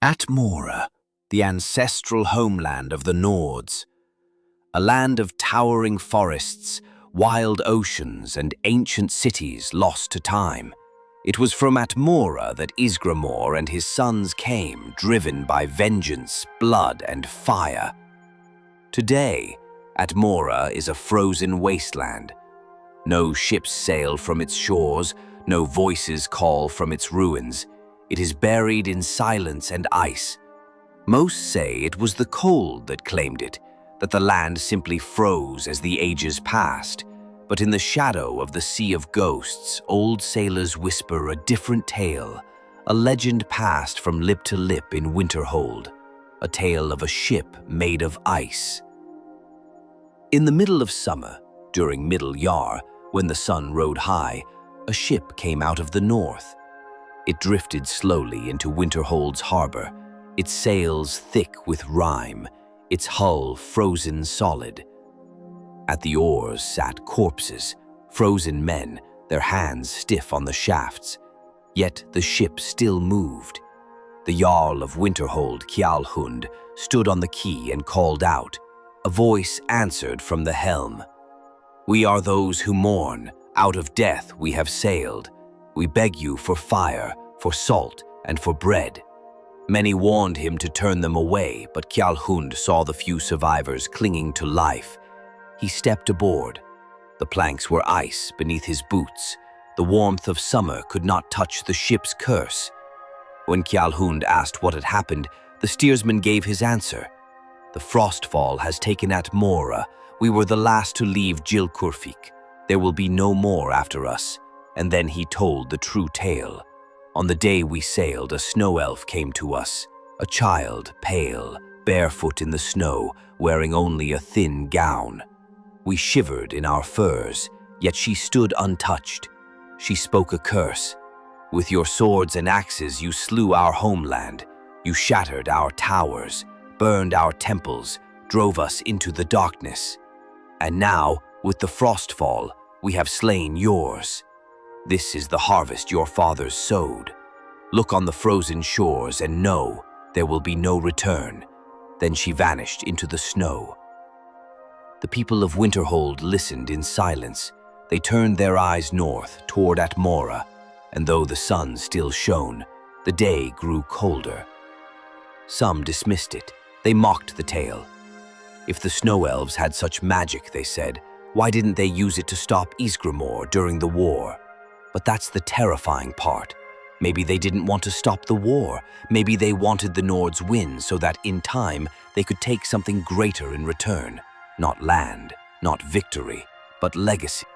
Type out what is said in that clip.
Atmora, the ancestral homeland of the Nords, a land of towering forests, wild oceans, and ancient cities lost to time. It was from Atmora that Isgramor and his sons came, driven by vengeance, blood, and fire. Today, Atmora is a frozen wasteland. No ships sail from its shores, no voices call from its ruins. It is buried in silence and ice. Most say it was the cold that claimed it, that the land simply froze as the ages passed. But in the shadow of the Sea of Ghosts, old sailors whisper a different tale, a legend passed from lip to lip in Winterhold, a tale of a ship made of ice. In the middle of summer, during Middle Yar, when the sun rode high, a ship came out of the north. It drifted slowly into Winterhold's harbor, its sails thick with rime, its hull frozen solid. At the oars sat corpses, frozen men, their hands stiff on the shafts. Yet the ship still moved. The Jarl of Winterhold, Kjalhund, stood on the quay and called out. A voice answered from the helm. "We are those who mourn. Out of death we have sailed. We beg you for fire, for salt, and for bread." Many warned him to turn them away, but Kjalhund saw the few survivors clinging to life. He stepped aboard. The planks were ice beneath his boots. The warmth of summer could not touch the ship's curse. When Kjalhund asked what had happened, the steersman gave his answer. "The frostfall has taken Atmora. We were the last to leave Gilkurfik. There will be no more after us." And then he told the true tale. On the day we sailed, a snow elf came to us, a child, pale, barefoot in the snow, wearing only a thin gown. We shivered in our furs, yet she stood untouched. She spoke a curse. "With your swords and axes you slew our homeland. You shattered our towers, burned our temples, drove us into the darkness. And now, with the frostfall, we have slain yours. This is the harvest your fathers sowed. Look on the frozen shores and know there will be no return." Then she vanished into the snow. The people of Winterhold listened in silence. They turned their eyes north toward Atmora, and though the sun still shone, the day grew colder. Some dismissed it. They mocked the tale. If the snow elves had such magic, they said, why didn't they use it to stop Isgramor during the war? But that's the terrifying part. Maybe they didn't want to stop the war. Maybe they wanted the Nords' win so that in time they could take something greater in return. Not land, not victory, but legacy.